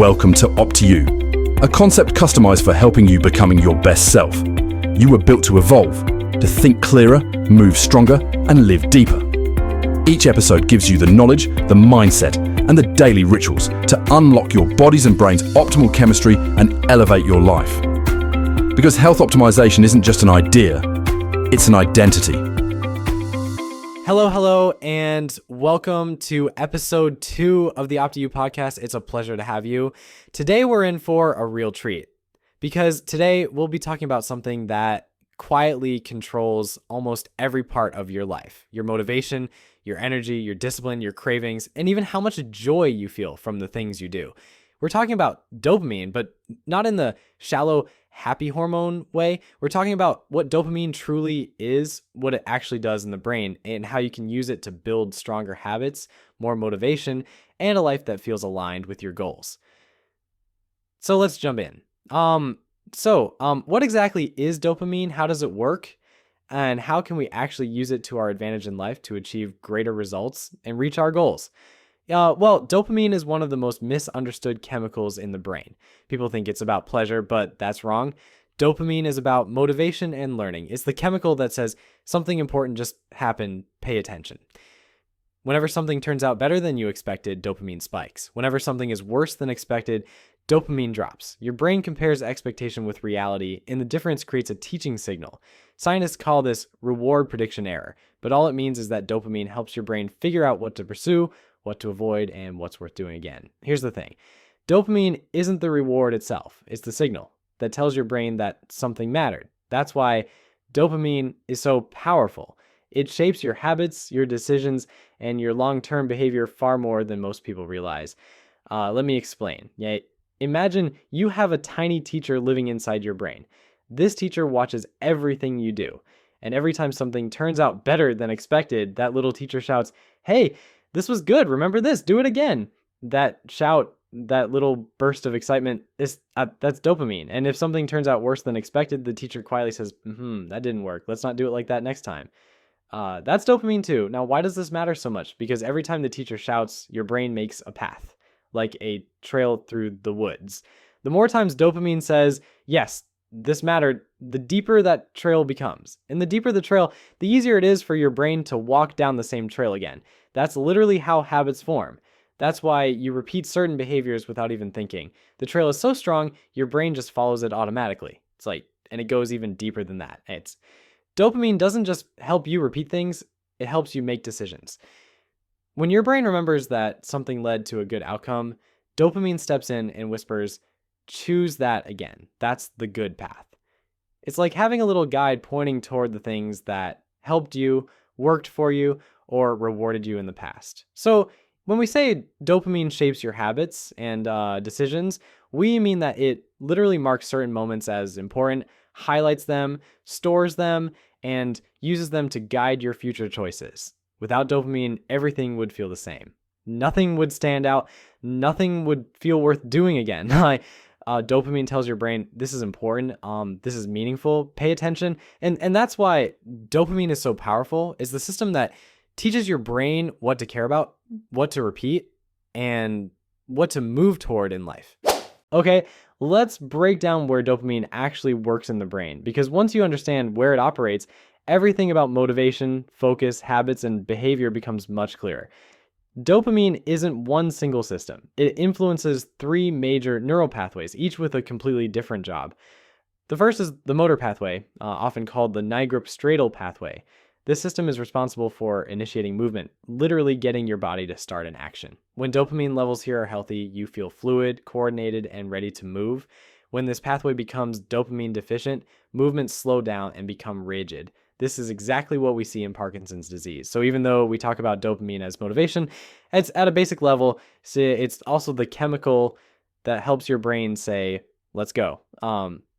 Welcome to OptiU, a concept customized for helping you becoming your best self. You were built to evolve, to think clearer, move stronger, and live deeper. Each episode gives you the knowledge, the mindset, and the daily rituals to unlock your body's and brain's optimal chemistry and elevate your life. Because health optimization isn't just an idea, it's an identity. Hello, and welcome to episode 2 of the OptiU podcast. It's a pleasure to have you. Today we're in for a real treat because today we'll be talking about something that quietly controls almost every part of your life. Your motivation, your energy, your discipline, your cravings, and even how much joy you feel from the things you do. We're talking about dopamine, but not in the shallow, happy hormone way. We're talking about what dopamine truly is, what it actually does in the brain, and how you can use it to build stronger habits, more motivation, and a life that feels aligned with your goals. So let's jump in. What exactly is dopamine? How does it work? And how can we actually use it to our advantage in life to achieve greater results and reach our goals? Dopamine is one of the most misunderstood chemicals in the brain. People think it's about pleasure, but that's wrong. Dopamine is about motivation and learning. It's the chemical that says something important just happened, pay attention. Whenever something turns out better than you expected, dopamine spikes. Whenever something is worse than expected, dopamine drops. Your brain compares expectation with reality, and the difference creates a teaching signal. Scientists call this reward prediction error, but all it means is that dopamine helps your brain figure out what to pursue, what to avoid, and what's worth doing again. Here's the thing. Dopamine isn't the reward itself. It's the signal that tells your brain that something mattered. That's why dopamine is so powerful. It shapes your habits, your decisions, and your long-term behavior far more than most people realize. Let me explain. Imagine you have a tiny teacher living inside your brain. This teacher watches everything you do. And every time something turns out better than expected, that little teacher shouts, "Hey, this was good. Remember this. Do it again." That shout, that little burst of excitement, that's dopamine. And if something turns out worse than expected, the teacher quietly says, that didn't work. Let's not do it like that next time. That's dopamine too. Now, why does this matter so much? Because every time the teacher shouts, your brain makes a path, like a trail through the woods. The more times dopamine says, yes, this mattered, the deeper that trail becomes. And the deeper the trail, the easier it is for your brain to walk down the same trail again. That's literally how habits form. That's why you repeat certain behaviors without even thinking. The trail is so strong, your brain just follows it automatically. And it goes even deeper than that. Dopamine doesn't just help you repeat things, it helps you make decisions. When your brain remembers that something led to a good outcome, dopamine steps in and whispers, choose that again. That's the good path. It's like having a little guide pointing toward the things that helped you, worked for you, or rewarded you in the past. So when we say dopamine shapes your habits and decisions, we mean that it literally marks certain moments as important, highlights them, stores them, and uses them to guide your future choices. Without dopamine, everything would feel the same. Nothing would stand out. Nothing would feel worth doing again. Dopamine tells your brain, this is important, this is meaningful, pay attention. And that's why dopamine is so powerful. It's the system that teaches your brain what to care about, what to repeat, and what to move toward in life. Okay, let's break down where dopamine actually works in the brain, because once you understand where it operates, everything about motivation, focus, habits, and behavior becomes much clearer. Dopamine isn't one single system. It influences 3 major neural pathways, each with a completely different job. The first is the motor pathway, often called the nigrostriatal pathway. This system is responsible for initiating movement, literally getting your body to start an action. When dopamine levels here are healthy, you feel fluid, coordinated, and ready to move. When this pathway becomes dopamine deficient, movements slow down and become rigid. This is exactly what we see in Parkinson's disease. So even though we talk about dopamine as motivation, it's at a basic level, it's also the chemical that helps your brain say, let's go.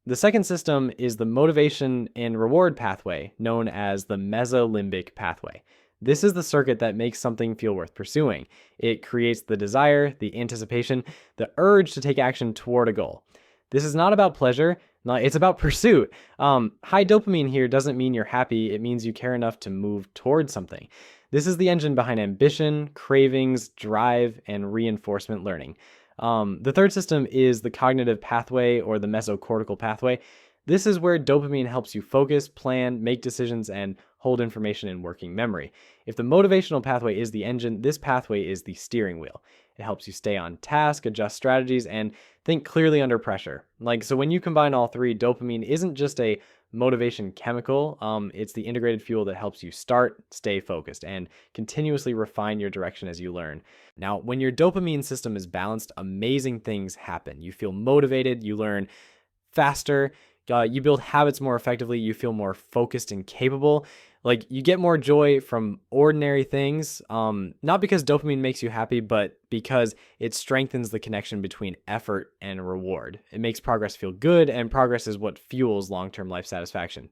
The second system is the motivation and reward pathway, known as the mesolimbic pathway. This is the circuit that makes something feel worth pursuing. It creates the desire, the anticipation, the urge to take action toward a goal. This is not about pleasure, it's about pursuit. High dopamine here doesn't mean you're happy, it means you care enough to move towards something. This is the engine behind ambition, cravings, drive, and reinforcement learning. The third system is the cognitive pathway or the mesocortical pathway. This is where dopamine helps you focus, plan, make decisions, and hold information in working memory. If the motivational pathway is the engine, this pathway is the steering wheel. It helps you stay on task, adjust strategies, and think clearly under pressure. So when you combine all three, dopamine isn't just a motivation chemical. It's the integrated fuel that helps you start, stay focused, and continuously refine your direction as you learn. Now, when your dopamine system is balanced, amazing things happen. You feel motivated, you learn faster, you build habits more effectively, you feel more focused and capable. You get more joy from ordinary things, not because dopamine makes you happy, but because it strengthens the connection between effort and reward. It makes progress feel good, and progress is what fuels long-term life satisfaction.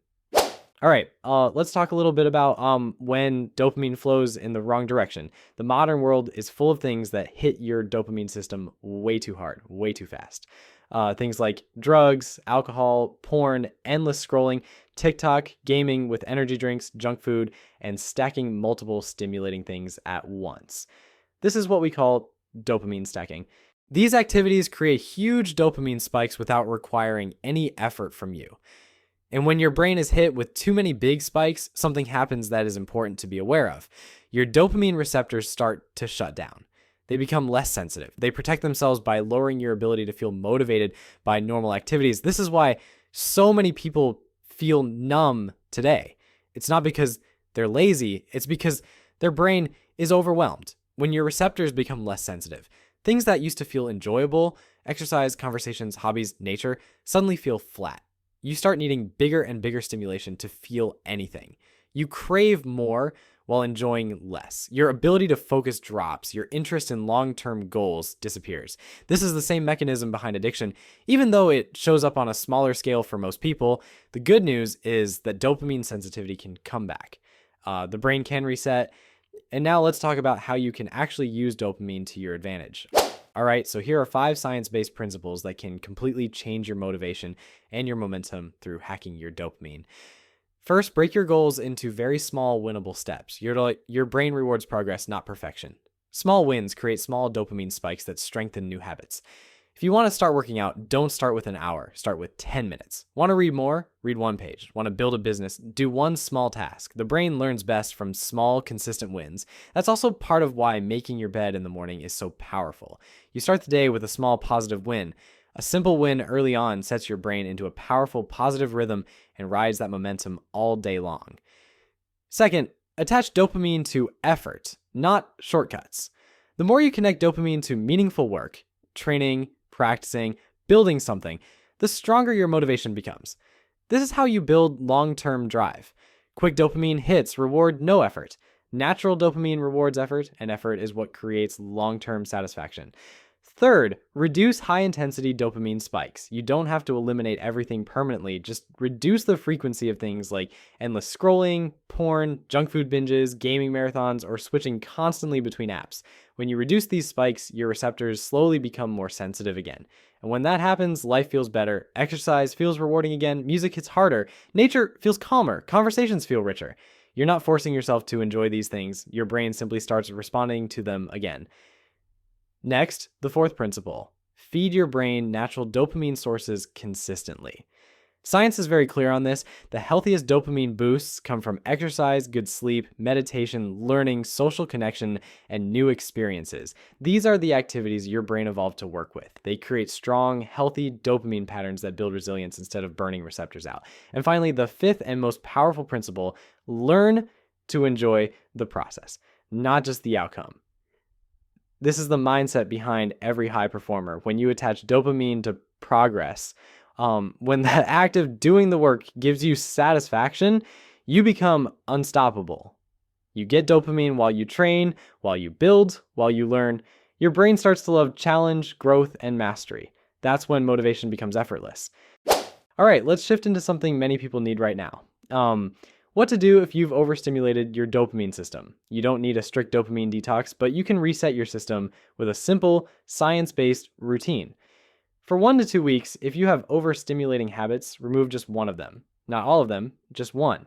All right, let's talk a little bit about when dopamine flows in the wrong direction. The modern world is full of things that hit your dopamine system way too hard, way too fast. Things like drugs, alcohol, porn, endless scrolling, TikTok, gaming with energy drinks, junk food, and stacking multiple stimulating things at once. This is what we call dopamine stacking. These activities create huge dopamine spikes without requiring any effort from you. And when your brain is hit with too many big spikes, something happens that is important to be aware of. Your dopamine receptors start to shut down. They become less sensitive. They protect themselves by lowering your ability to feel motivated by normal activities. This is why so many people feel numb today. It's not because they're lazy, it's because their brain is overwhelmed. When your receptors become less sensitive, things that used to feel enjoyable, exercise, conversations, hobbies, nature, suddenly feel flat. You start needing bigger and bigger stimulation to feel anything. You crave more while enjoying less. Your ability to focus drops. Your interest in long-term goals disappears. This is the same mechanism behind addiction. Even though it shows up on a smaller scale for most people, the good news is that dopamine sensitivity can come back. The brain can reset. And now let's talk about how you can actually use dopamine to your advantage. All right, so here are 5 science-based principles that can completely change your motivation and your momentum through hacking your dopamine. First, break your goals into very small, winnable steps. Your brain rewards progress, not perfection. Small wins create small dopamine spikes that strengthen new habits. If you want to start working out, don't start with an hour. Start with 10 minutes. Want to read more? Read 1 page. Want to build a business? Do 1 small task. The brain learns best from small, consistent wins. That's also part of why making your bed in the morning is so powerful. You start the day with a small positive win. A simple win early on sets your brain into a powerful positive rhythm and rides that momentum all day long. Second, attach dopamine to effort, not shortcuts. The more you connect dopamine to meaningful work, training, practicing, building something, the stronger your motivation becomes. This is how you build long-term drive. Quick dopamine hits reward no effort. Natural dopamine rewards effort, and effort is what creates long-term satisfaction. Third, reduce high-intensity dopamine spikes. You don't have to eliminate everything permanently. Just reduce the frequency of things like endless scrolling, porn, junk food binges, gaming marathons, or switching constantly between apps. When you reduce these spikes, your receptors slowly become more sensitive again. And when that happens, life feels better, exercise feels rewarding again, music hits harder, nature feels calmer, conversations feel richer. You're not forcing yourself to enjoy these things. Your brain simply starts responding to them again. Next, the 4th principle. Feed your brain natural dopamine sources consistently. Science is very clear on this. The healthiest dopamine boosts come from exercise, good sleep, meditation, learning, social connection, and new experiences. These are the activities your brain evolved to work with. They create strong, healthy dopamine patterns that build resilience instead of burning receptors out. And finally, the 5th and most powerful principle, learn to enjoy the process, not just the outcome. This is the mindset behind every high performer. When you attach dopamine to progress, when the act of doing the work gives you satisfaction, you become unstoppable. You get dopamine while you train, while you build, while you learn. Your brain starts to love challenge, growth, and mastery. That's when motivation becomes effortless. All right, let's shift into something many people need right now. What to do if you've overstimulated your dopamine system. You don't need a strict dopamine detox, but you can reset your system with a simple, science-based routine. For 1 to 2 weeks, if you have overstimulating habits, remove just one of them. Not all of them, just one.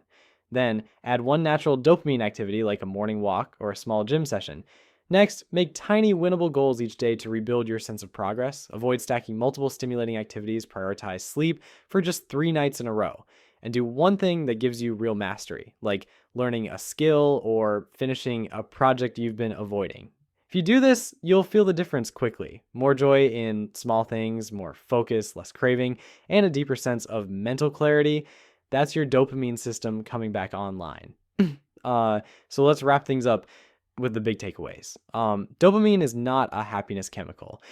Then add one natural dopamine activity like a morning walk or a small gym session. Next, make tiny winnable goals each day to rebuild your sense of progress. Avoid stacking multiple stimulating activities. Prioritize sleep for just 3 nights in a row. And do one thing that gives you real mastery, like learning a skill or finishing a project you've been avoiding. If you do this, you'll feel the difference quickly. More joy in small things, more focus, less craving, and a deeper sense of mental clarity. That's your dopamine system coming back online. So let's wrap things up with the big takeaways. Dopamine is not a happiness chemical.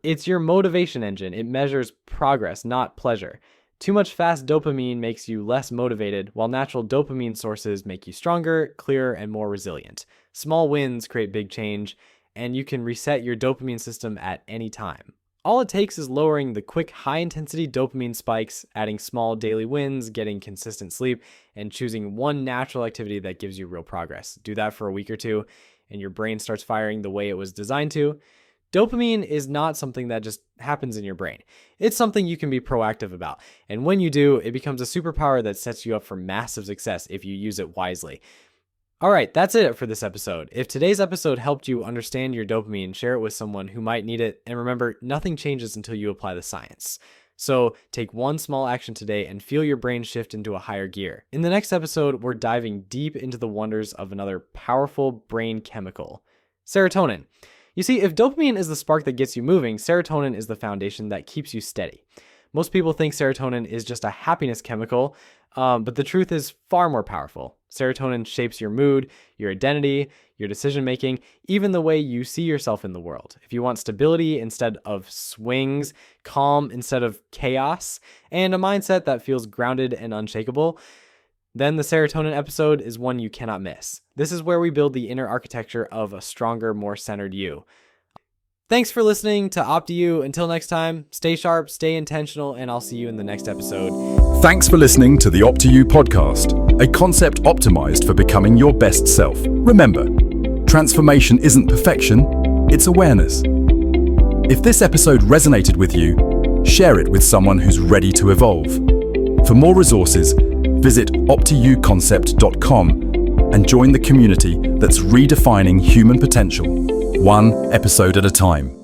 It's your motivation engine. It measures progress, not pleasure. Too much fast dopamine makes you less motivated, while natural dopamine sources make you stronger, clearer, and more resilient. Small wins create big change, and you can reset your dopamine system at any time. All it takes is lowering the quick, high-intensity dopamine spikes, adding small daily wins, getting consistent sleep, and choosing one natural activity that gives you real progress. Do that for a week or two, and your brain starts firing the way it was designed to. Dopamine is not something that just happens in your brain. It's something you can be proactive about. And when you do, it becomes a superpower that sets you up for massive success if you use it wisely. All right, that's it for this episode. If today's episode helped you understand your dopamine, share it with someone who might need it. And remember, nothing changes until you apply the science. So take one small action today and feel your brain shift into a higher gear. In the next episode, we're diving deep into the wonders of another powerful brain chemical, serotonin. You see, if dopamine is the spark that gets you moving, serotonin is the foundation that keeps you steady. Most people think serotonin is just a happiness chemical, but the truth is far more powerful. Serotonin shapes your mood, your identity, your decision-making, even the way you see yourself in the world. If you want stability instead of swings, calm instead of chaos, and a mindset that feels grounded and unshakable, then the serotonin episode is one you cannot miss. This is where we build the inner architecture of a stronger, more centered you. Thanks for listening to OptiU. Until next time, stay sharp, stay intentional, and I'll see you in the next episode. Thanks for listening to the OptiU podcast, a concept optimized for becoming your best self. Remember, transformation isn't perfection, it's awareness. If this episode resonated with you, share it with someone who's ready to evolve. For more resources, visit optiuconcept.com and join the community that's redefining human potential, one episode at a time.